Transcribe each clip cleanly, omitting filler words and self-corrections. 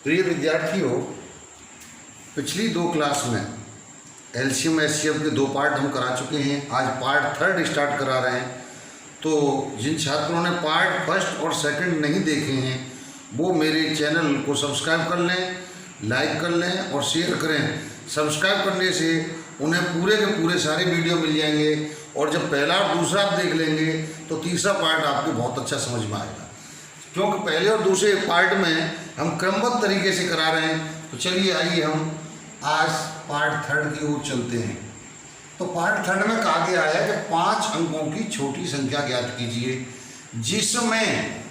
प्रिय विद्यार्थियों, पिछली दो क्लास में एलसीएम एचसीएफ के दो पार्ट हम करा चुके हैं। आज पार्ट थर्ड स्टार्ट करा रहे हैं। तो जिन छात्रों ने पार्ट फर्स्ट और सेकंड नहीं देखे हैं वो मेरे चैनल को सब्सक्राइब कर लें, लाइक कर लें और शेयर करें। सब्सक्राइब करने से उन्हें पूरे के पूरे सारे वीडियो मिल जाएंगे और जब पहला और दूसरा आप देख लेंगे तो तीसरा पार्ट आपको बहुत अच्छा समझ में आएगा, क्योंकि पहले और दूसरे पार्ट में हम क्रमबद्ध तरीके से करा रहे हैं। तो चलिए आइए हम आज पार्ट थर्ड की ओर चलते हैं। तो पार्ट थर्ड में कहा गया है कि 5 अंकों की छोटी संख्या ज्ञात कीजिए जिसमें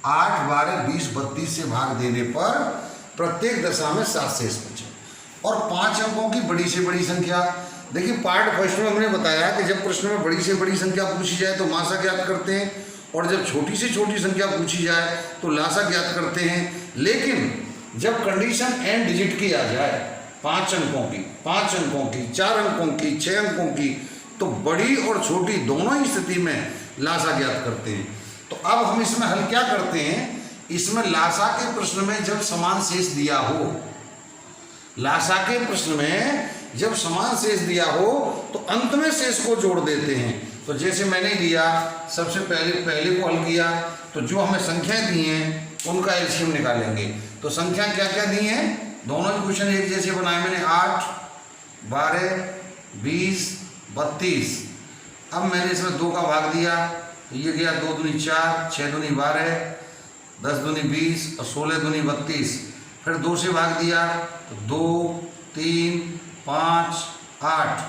8, 12, 20, 32 से भाग देने पर प्रत्येक दशा में 7 शेष बचे। और 5 अंकों की बड़ी से बड़ी संख्या, देखिए पार्ट फर्स्ट में हमने बताया कि जब प्रश्न में बड़ी से बड़ी संख्या पूछी जाए तो मासा ज्ञात करते हैं और जब छोटी से छोटी संख्या पूछी जाए तो लासा ज्ञात करते हैं। लेकिन जब कंडीशन एन डिजिट की आ जाए 5 अंकों की, 4 अंकों की, 6 अंकों की, तो बड़ी और छोटी दोनों ही स्थिति में लासा ज्ञात करते हैं। तो अब हम इसमें हल क्या करते हैं, इसमें लासा के प्रश्न में जब समान शेष दिया हो, लासा के प्रश्न में जब समान शेष दिया हो तो अंत में शेष को जोड़ देते हैं। तो जैसे मैंने दिया, सबसे पहले को हल किया तो जो हमें संख्याएं दी हैं उनका एलसीएम निकालेंगे। तो संख्या क्या क्या दी हैं, दोनों ही क्वेश्चन एक जैसे बनाए मैंने, 8, 12, 20, 32। अब मैंने इसमें 2 का भाग दिया तो ये गया 2 दूनी 4, 6 दूनी 12, 10 दूनी 20 और 16 दूनी 32। फिर 2 से भाग दिया तो 2, 3, 5, 8।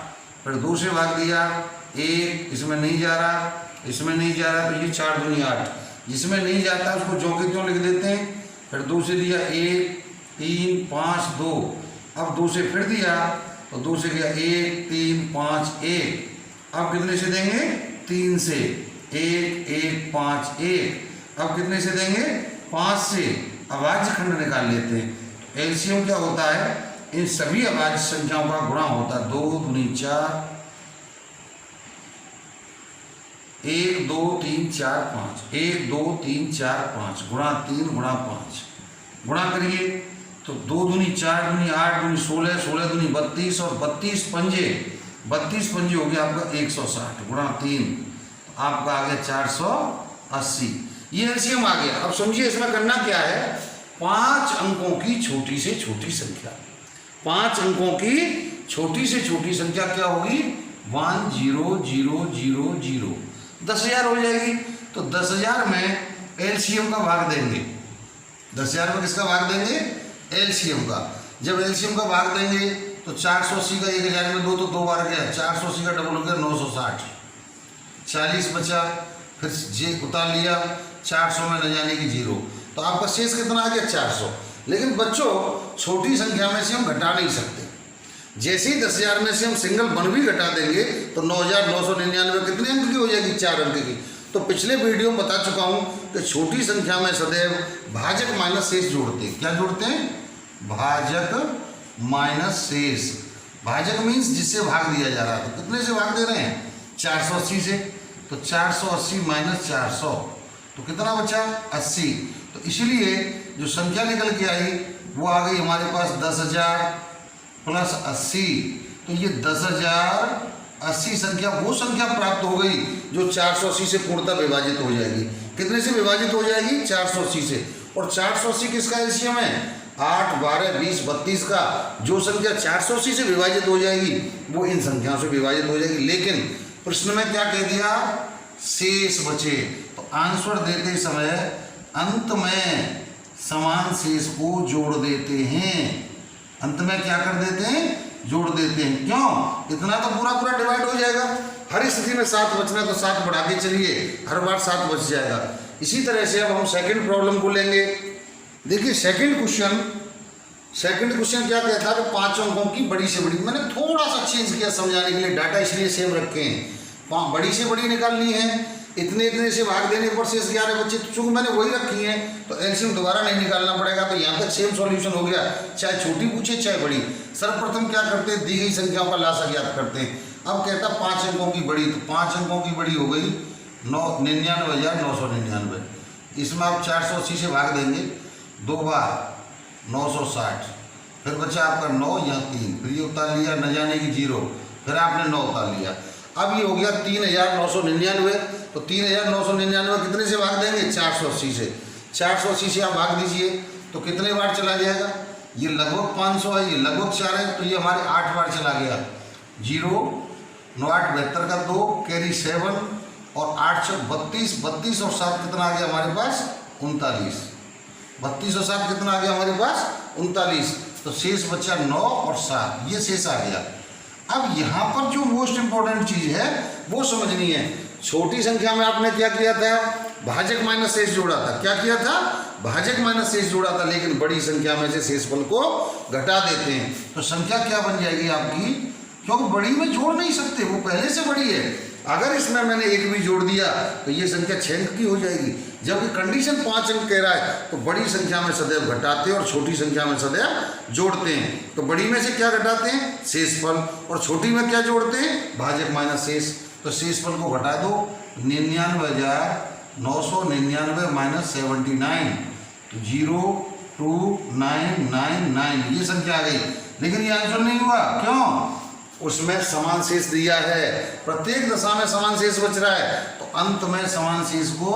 फिर 2 से भाग दिया 1, इसमें नहीं जा रहा, इसमें नहीं जा रहा, तो ये 4 दूनी 8। जिसमें नहीं जाता उसको जो के त्यों लिख देते हैं। फिर 2 से दिया 1, 3, 5, 2। अब 2 से फिर दिया तो 2 से गया 1, 3, 5, 1। अब कितने से देंगे, 3 से, 1, 1, 5, 1। अब कितने से देंगे, 5 से। अभाज्य खंड निकाल लेते हैं। एलसीएम क्या होता है, इन सभी अभाज्य संख्याओं का गुणा होता है 2 दूनी 4, 1, 2, 3, 4, 5, 1, 2, 3, 4, 5 गुणा 3 गुणा 5 गुणा करिए तो 2 दूनी 4 दूनी 8 दूनी 16, 16 दूनी 32 और 32 पंजे हो गया आपका 160 गुणा 3, तो आपका आ गया 480। ये एलसीएम आ गया। अब समझिए इसमें करना क्या है, 5 अंकों की छोटी से छोटी संख्या, 5 अंकों की छोटी से छोटी संख्या क्या होगी, 1000 10,000 हो जाएगी। तो 10,000 में एलसीएम का भाग देंगे, 10,000 में किसका भाग देंगे, एलसीएम का। जब एलसीएम का भाग देंगे तो 480 का 1000 में 2 तो 2 बार गया, 480 का डबल हो गया 960, 40 बचा। फिर जे उतार लिया, 400 में न जाने की 0, तो आपका शेष कितना आ गया, 400। लेकिन बच्चों छोटी संख्या में से हम घटा नहीं सकते। जैसे ही 10,000 में से हम सिंगल 1 भी घटा देंगे तो 9,999 कितने अंक की हो जाएगी, 4 अंक की। तो पिछले वीडियो में बता चुका हूं कि छोटी संख्या में सदैव भाजक माइनस शेष जोड़ते हैं। क्या जोड़ते हैं, भाजक माइनस शेष। भाजक मीन्स जिससे भाग दिया जा रहा है। तो कितने से भाग दे रहे हैं, 480 से। तो 480 माइनस 400 तो कितना बचा, 80। तो इसलिए जो संख्या निकल के आई वो आ गई हमारे पास 10,000 प्लस 80। तो ये 10,080 संख्या वो संख्या प्राप्त हो गई जो 480 से पूर्णतः विभाजित हो जाएगी। कितने से विभाजित हो जाएगी, 480 से। और 480 किसका एलसीएम है, 8, 12, 20, 32 का। जो संख्या 480 से विभाजित हो जाएगी वो इन संख्याओं से विभाजित हो जाएगी। लेकिन प्रश्न में क्या कह दिया, शेष बचे। तो आंसर देते समय अंत में समान शेष को जोड़ देते हैं। अंत में क्या कर देते हैं, जोड़ देते हैं। क्यों, इतना तो पूरा डिवाइड हो जाएगा। हर स्थिति में 7 बचना तो 7 बढ़ा के चलिए, हर बार 7 बच जाएगा। इसी तरह से अब हम सेकंड प्रॉब्लम को लेंगे। देखिए सेकंड क्वेश्चन क्या कहता है, 5 अंकों की बड़ी से बड़ी। मैंने थोड़ा सा चेंज किया समझाने के लिए, डाटा इसलिए सेम रखे हैं। बड़ी से बड़ी निकालनी है, इतने से भाग देने पर शेष 11 बच्चे, चूंकि मैंने वही रखी है तो एलसीएम दोबारा नहीं निकालना पड़ेगा। तो यहाँ तक सेम सॉल्यूशन हो गया, चाहे छोटी पूछे चाहे बड़ी। सर्वप्रथम क्या करते हैं, दी गई संख्याओं का लासा ज्ञात करते हैं। अब कहता 5 अंकों की बड़ी, तो 5 अंकों की बड़ी हो गई 99,999। इसमें आप 480 से भाग देंगे 2 बार 960, फिर बचा आपका 9 यहाँ 3, फिर ये उतार लिया न जाने की 0, फिर आपने 9 उतार लिया। अब ये हो गया 3999। तो 3999 कितने से भाग देंगे? 480 से। 480 से आप भाग दीजिए तो कितने बार चला जाएगा? ये लगभग 500 है, ये लगभग 4 है, तो ये हमारे 8 बार चला गया। 0 9 8 72 का 2 कैरी 7 और 8 से 32, 32 और 7 कितना आ गया हमारे पास? 39। 32 और 7 कितना आ गया हमारे पास? 39। तो शेष बचा 9 और 7, ये शेष आ गया। अब यहाँ पर जो मोस्ट इंपॉर्टेंट चीज है वो समझनी है। छोटी संख्या में आपने क्या किया था? भाजक माइनस शेष जोड़ा था। क्या किया था? भाजक माइनस शेष जोड़ा था। लेकिन बड़ी संख्या में से शेषफल को घटा देते हैं तो संख्या क्या बन जाएगी आपकी? क्योंकि बड़ी में जोड़ नहीं सकते, वो पहले से बड़ी है। अगर इसमें मैंने 1 भी जोड़ दिया तो ये संख्या 6 अंक की हो जाएगी। जबकि कंडीशन 5 अंक कह रहा है तो बड़ी संख्या में सदैव घटाते हैं और छोटी संख्या में सदैव जोड़ते हैं। तो बड़ी में से क्या घटाते हैं? शेषफल। और छोटी में क्या जोड़ते हैं? भाजक माइनस शेष। तो शेषफल को घटा दो, 99,999 माइनस 79, 02999, ये संख्या आ गई। लेकिन ये आंसर नहीं हुआ, क्यों? उसमें समान शेष दिया है, प्रत्येक दशा में समान शेष बच रहा है, तो अंत में समान शेष को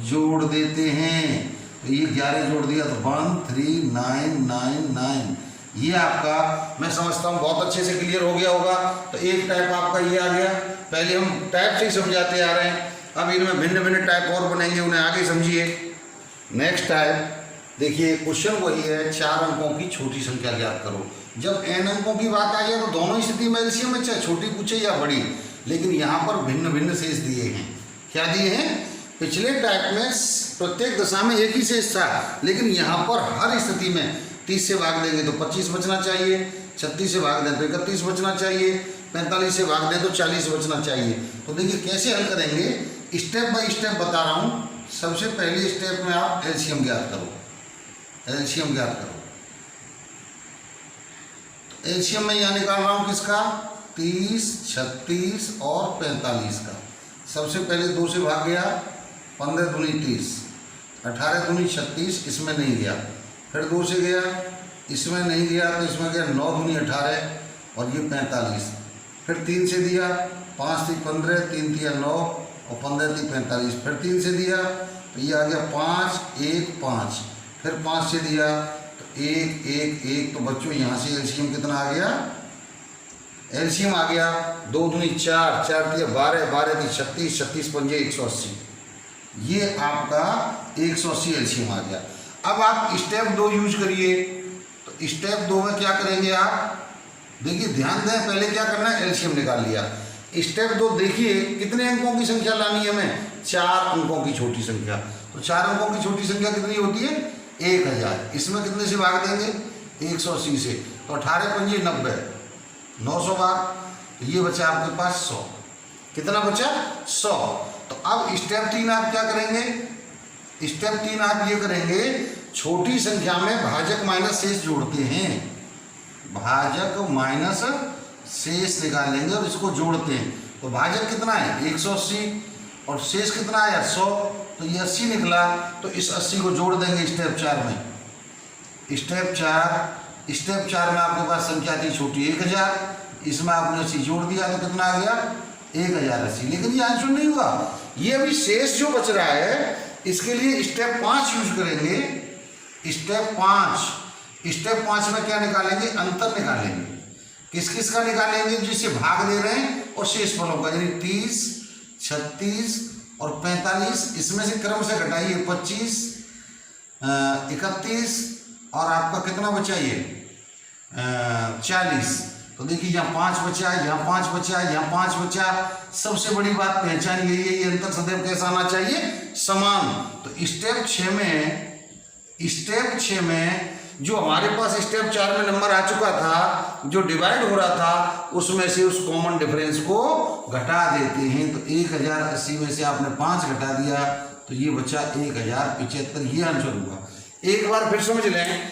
जोड़ देते हैं। तो ये 11 जोड़ दिया तो 13,999, ये आपका मैं समझता हूँ बहुत अच्छे से क्लियर हो गया होगा। तो एक टाइप आपका ये आ गया। पहले हम टाइप से ही समझाते आ रहे हैं, अब इनमें भिन्न भिन्न टाइप और बनेंगे, उन्हें आगे समझिए। नेक्स्ट टाइप देखिए, क्वेश्चन वही है, 4 अंकों की छोटी संख्या ज्ञात करो। जब n अंकों की बात आ जाए तो दोनों स्थिति में एलसीएम में चाहे छोटी पूछे या बड़ी, लेकिन यहाँ पर भिन्न भिन्न शेष दिए हैं। क्या दिए हैं? पिछले टाइप में प्रत्येक दशा में एक ही शेष था, लेकिन यहाँ पर हर स्थिति में 30 से भाग देंगे तो 25 बचना चाहिए, 36 से भाग दें तो 31 बचना चाहिए, 45 से भाग दें तो 40 बचना चाहिए। तो देखिए कैसे हल करेंगे, स्टेप बाय स्टेप बता रहा हूँ। सबसे पहले स्टेप में आप एलसीएम ज्ञात करो। एलसीएम ज्ञात करो, एलसीएम में यहाँ निकाल रहा हूँ किसका? 30, 36 और 45 का। सबसे पहले 2 से भाग गया, 15 दूनी 30, 18 दूनी 36, इसमें नहीं गया। फिर 2 से गया, इसमें नहीं गया, तो इसमें गया 9 दूनी 18 और ये 45। फिर 3 से दिया, 5 3 15, 3 3 9 और 15 3 45। फिर 3 से दिया तो ये आ गया 5 1 5। फिर 5 से दिया तो 1 1 1। तो बच्चों यहाँ से एलसीएम कितना आ गया? एलसीएम आ गया 2 दूनी 4, 4 3 12, 12 3 36, 36 पंजे 180। ये आपका 180 एलसीएम आ गया। अब आप स्टेप 2 यूज करिए। तो स्टेप 2 में क्या करेंगे आप? देखिए ध्यान दें, पहले क्या करना है? एलसीएम निकाल लिया। स्टेप 2 देखिए कितने अंकों की संख्या लानी है हमें? 4 अंकों की छोटी संख्या। तो 4 अंकों की छोटी संख्या कितनी होती है? 1000। इसमें कितने से भाग देंगे? 180 से। तो 18 पंजे 90, 900 भाग, तो ये बचा आपके पास 100। कितना बचा? 100। तो अब स्टेप 3 आप क्या करेंगे? स्टेप 3 आप ये करेंगे, छोटी संख्या में भाजक माइनस शेष जोड़ते हैं। भाजक माइनस शेष निकालेंगे और इसको जोड़ते हैं। तो भाजक कितना है? 180 और शेष कितना आया? 100। तो ये 80 निकला, तो इस 80 को जोड़ देंगे स्टेप 4 में। स्टेप 4 में आपके पास संख्या थी छोटी 1000, इसमें आपने 80 जोड़ दिया तो कितना आ गया? 1080। लेकिन ये आंसर नहीं हुआ, ये अभी शेष जो बच रहा है इसके लिए स्टेप 5 यूज करेंगे। स्टेप 5 में क्या निकालेंगे? अंतर निकालेंगे। किस किस का निकालेंगे? जिससे भाग दे रहे हैं और शेष फलों का, यानी 30, 36 और 45। इसमें से क्रम से घटाइए 25, 31 और आपका कितना बचा? ये 40। तो देखिए यहाँ 5 बचा, यहाँ 5 बचा, यहाँ 5 बचा। सबसे बड़ी बात पहचान यही है, ये अंतर सदैव कैसा आना चाहिए? समान। तो स्टेप 6 में जो हमारे पास स्टेप 4 में नंबर आ चुका था, जो डिवाइड हो रहा था, उसमें से उस कॉमन डिफरेंस को घटा देते हैं। तो 1080 में से आपने 5 घटा दिया तो ये बचा 1075। ये आंसर हुआ। एक बार फिर समझ लें,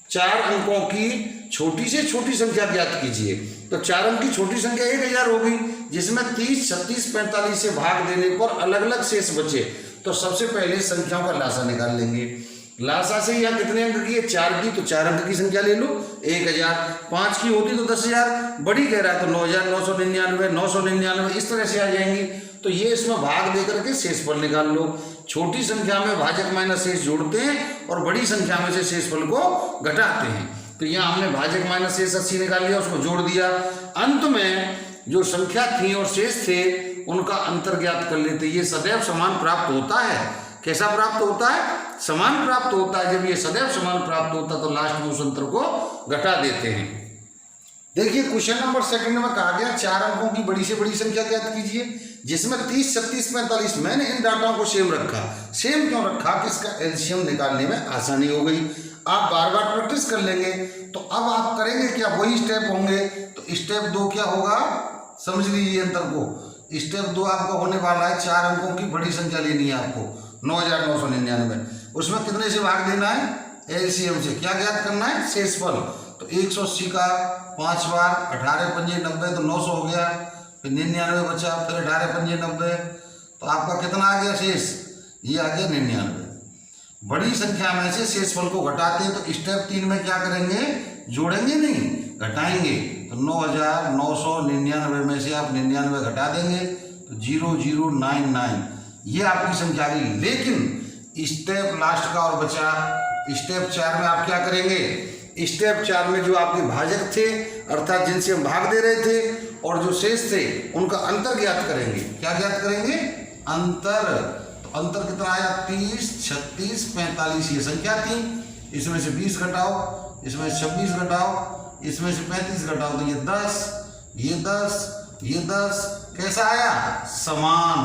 4 अंकों की छोटी से छोटी संख्या ज्ञात कीजिए। तो 4 अंक की छोटी संख्या 1000 होगी, जिसमें 30, 36, 45 से भाग देने पर अलग अलग शेष बचे। तो सबसे पहले संख्याओं का लासा निकाल लेंगे। लासा से यहाँ कितने अंक की है, 4 की, तो 4 अंक की संख्या ले लो 1000। 5 की होती तो 10,000, बड़ी कह रहा है तो 9,999, 999 इस तरह से आ जाएंगी। तो ये इसमें भाग दे करके शेषफल निकाल लो। छोटी संख्या में भाजक माइनस शेष जोड़ते हैं और बड़ी संख्या में से शेषफल को घटाते हैं। तो यहाँ हमने भाजक माइनस शेष 80 निकाल लिया, उसको जोड़ दिया। अंत में जो संख्या थी और शेष थे उनका अंतर ज्ञात कर लेते। ये सदैव समान प्राप्त होता है। कैसा प्राप्त होता है, समान प्राप्त होता है। जब ये सदैव समान प्राप्त होता है तो लास्ट में उस अंतर को घटा देते हैं। देखिए क्वेश्चन नंबर 2 में कहा गया 4 अंकों की बड़ी से बड़ी संख्या ज्ञात कीजिए, जिसमें 30, 36, 45। मैंने इन डाटाओं को सेम रखा। सेम क्यों रखा कि इसका एलसीएम निकालने में आसानी हो गई। आप बार बार प्रैक्टिस कर लेंगे तो अब आप करेंगे क्या, वही स्टेप होंगे। तो स्टेप 2 क्या होगा, समझ लीजिए अंतर को। स्टेप 2 आपका होने वाला है 4 अंकों की बड़ी संख्या लेनी है आपको 9,999। उसमें कितने से भाग देना है, एलसीएम से। क्या ज्ञात करना है, शेषफल। तो 180 का 5 बार 18 पंजे 90, तो 900 हो गया। फिर 99 बचा, फिर 18 पंजे 90, तो आपका कितना आ गया शेष, ये आ गया 99। बड़ी संख्या में से शेषफल को घटाते हैं। तो स्टेप 3 में क्या करेंगे, जोड़ेंगे नहीं, घटाएंगे। तो 9,999 में से आप 99 घटा देंगे तो 0099 ये आपकी संख्या आ गई। लेकिन स्टेप लास्ट का और बचा। स्टेप 4 में आप क्या करेंगे, स्टेप 4 में जो आपके भाजक थे अर्थात जिनसे हम भाग दे रहे थे और जो शेष थे उनका अंतर ज्ञात करेंगे। क्या ज्ञात करेंगे, अंतर। तो अंतर कितना आया, 30, 36, 45 ये संख्या थी। इसमें से 20 घटाओ, इसमें से 26 घटाओ, इसमें से 35 घटाओ, तो ये 10, ये 10, ये 10। कैसा आया, समान।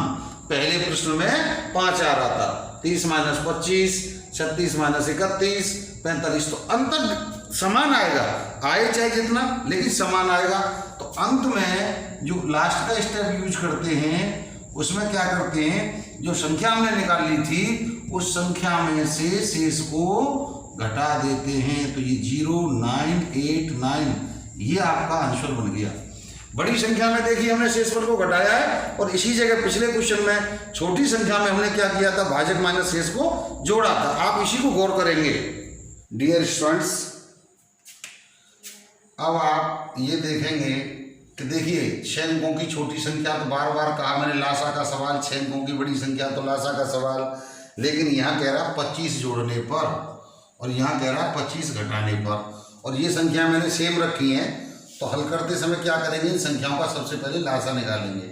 पहले प्रश्न में 5 आ रहा था, 30 - 25, 36 - 31, 45। तो अंतर समान आएगा, आए चाहे जितना, लेकिन समान आएगा। तो अंत में जो लास्ट का स्टेप यूज करते हैं उसमें क्या करते हैं, जो संख्या हमने निकाल ली थी उस संख्या में से शेष को घटा देते हैं। तो ये 0989 ये आपका आंसर बन गया। बड़ी संख्या में देखिए हमने शेषफल को घटाया है और इसी जगह पिछले क्वेश्चन में छोटी संख्या में हमने क्या किया था, भाजक माइनस शेष को जोड़ा था। आप इसी को गौर करेंगे। डियर स्टूडेंट्स, अब आप ये देखेंगे कि देखिए 6 अंकों की छोटी संख्या, तो बार बार कहा मैंने लासा का सवाल, 6 अंकों की बड़ी संख्या तो लासा का सवाल। लेकिन यहाँ कह रहा 25 जोड़ने पर और यहाँ कह रहा 25 घटाने पर, और ये संख्या मैंने सेम रखी है। तो हल करते समय क्या करेंगे, इन संख्याओं का सबसे पहले लासा निकालेंगे।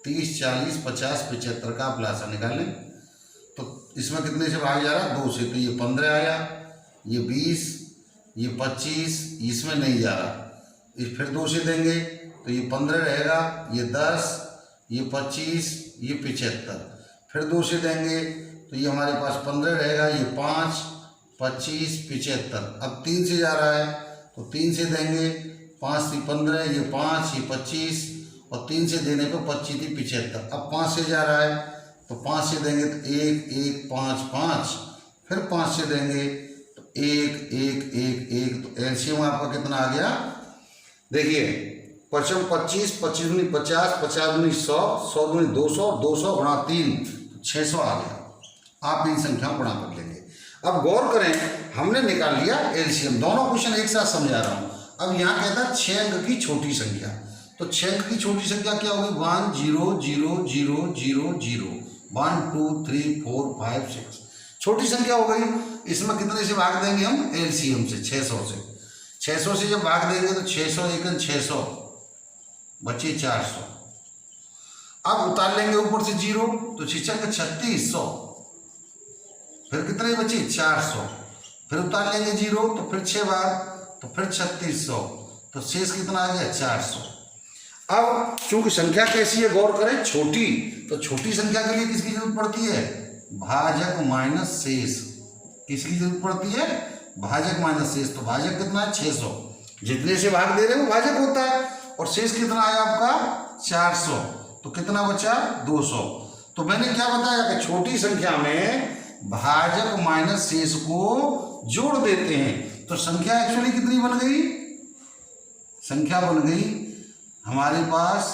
30, 40, 50, 75 का आप लासा निकालें। तो इसमें कितने से भाग जा रहा, 2 से। तो ये 15 आया, ये 20, ये 25, इसमें नहीं जा रहा। इस फिर 2 से देंगे तो ये 15 रहेगा, ये 10, ये 25, ये 75। फिर 2 से देंगे तो ये हमारे पास 15 रहेगा, ये 5, 25, 75। अब 3 से जा रहा है तो 3 से देंगे, 5 से 15, ये 5, ये 25, और 3 से देने पर 25 थी 75। अब 5 से जा रहा है तो 5 से देंगे तो 1, 1, 5, 5। फिर 5 से देंगे तो 1, 1, 1, 1। तो एलसीएम आपका कितना आ गया, देखिए 5 25, 25 दूनी 50, 50 दूनी 100, 100 दूनी 200, 200 गुणा 3 तो 600 आ गया। आप इन संख्याओं गुणा कर लेंगे। अब गौर करें, हमने निकाल लिया एलसीएम। दोनों क्वेश्चन एक साथ समझा रहा हूँ। अब यहाँ कहता है 6 अंक की छोटी संख्या। तो 6 अंक की छोटी संख्या क्या होगी, 1 0 0 0 0 0 1 2 3 4 5 6 छोटी संख्या हो गई। इसमें कितने से भाग देंगे हम, एलसीएम से, 600 से। 600 से जब भाग देंगे तो 600 एकन 600 बचे 400। अब उतार लेंगे ऊपर से 0 तो 6 3600। फिर कितने बचे, 400। फिर उतार लेंगे 0 तो फिर 6 बार तो फिर 3600। तो शेष कितना आ गया, 400। अब चूंकि संख्या कैसी है गौर करें, छोटी। तो छोटी संख्या के लिए किसकी जरूरत पड़ती है, भाजक माइनस शेष। किसकी जरूरत पड़ती है, भाजक माइनस शेष। तो भाजक कितना है, 600। जितने से भाग दे रहे हो भाजक होता है। और शेष कितना आया आपका, 400। तो कितना बचा, 200। तो मैंने क्या बताया कि छोटी संख्या में भाजक माइनस शेष को जोड़ देते हैं। तो संख्या एक्चुअली कितनी बन गई, संख्या बन गई हमारे पास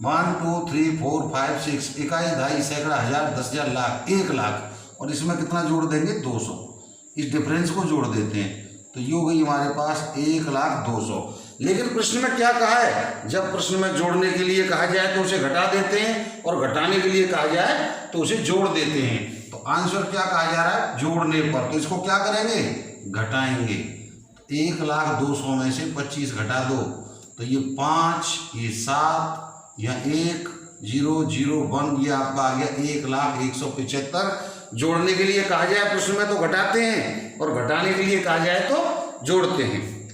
1 2 3 4 5 6 इकाई, दहाई, सैकड़ा, हजार, 10,000, लाख, 1 लाख। और इसमें कितना जोड़ देंगे, 200। इस डिफरेंस को जोड़ देते हैं, तो ये हो गई हमारे पास 1,02,000। लेकिन प्रश्न में क्या कहा है, जब प्रश्न में जोड़ने के लिए कहा जाए तो उसे घटा देते हैं और घटाने के लिए कहा जाए तो उसे जोड़ देते हैं। तो आंसर क्या कहा जा रहा है, जोड़ने पर, तो इसको क्या करेंगे, घटाएंगे। 1,02,000 में से 25 घटा दो तो ये 5, ये 7, या 1, 0, 0, 1, ये आपका आ गया 1,01,75। जोड़ने के लिए कहा जाए प्रश्न में तो घटाते हैं और घटाने के लिए कहा जाए तो जोड़ते हैं।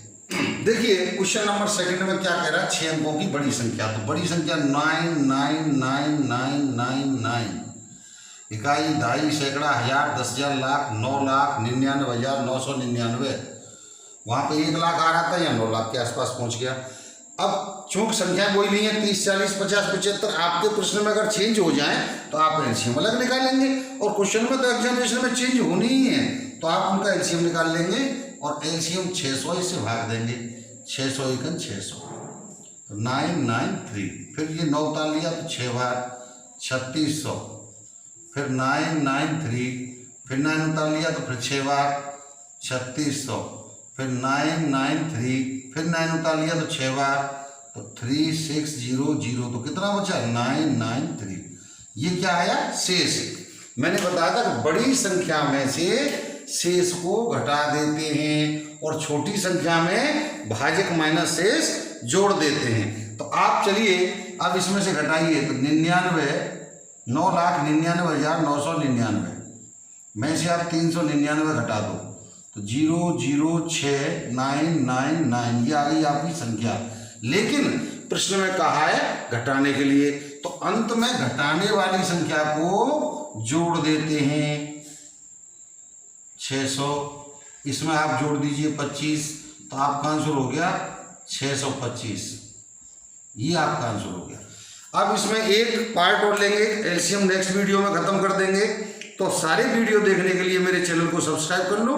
देखिए क्वेश्चन नंबर सेकंड में क्या कह रहा है, 6 अंकों की बड़ी संख्या। तो बड़ी संख्या 9,99,999, इकाई, दहाई, सैकड़ा, हजार, 10,000, लाख, 9 लाख 99,999। वहाँ पे 1 लाख आ रहा था या 9 लाख के आसपास पहुँच गया। अब चूंकि संख्या कोई नहीं है, 30, 40, 50, 75, आपके प्रश्न में अगर चेंज हो जाए तो आप एलसीएम अलग निकालेंगे, और क्वेश्चन में तो एग्जामिनेशन में चेंज होनी ही है तो आप उनका एलसीएम निकाल लेंगे और एलसीएम 600 इससे भाग देंगे। 600 एकन 600, तो 993। फिर ये 9 उतार लिया तो 6 बार 3600, फिर 993, फिर 9 उतार लिया तो फिर 6 बार 3600, फिर 993, फिर 9 उतार लिया तो 6 बार, तो 3600, तो कितना बचा, 993। ये क्या आया, शेष। मैंने बताया था कि बड़ी संख्या में से शेष को घटा देते हैं और छोटी संख्या में भाजक माइनस शेष जोड़ देते हैं। तो आप चलिए अब इसमें से घटाइए, तो 9,99,999 में से आप 399 घटा दो तो 0,06,999, ये आ गई आपकी संख्या। लेकिन प्रश्न में कहा है घटाने के लिए, तो अंत में घटाने वाली संख्या को जोड़ देते हैं। 600, इसमें आप जोड़ दीजिए 25, तो आपका आंसर हो गया 625। ये आपका आंसर हो गया। अब इसमें एक पार्ट और लेंगे, एलसीएम नेक्स्ट वीडियो में खत्म कर देंगे। तो सारे वीडियो देखने के लिए मेरे चैनल को सब्सक्राइब कर लो।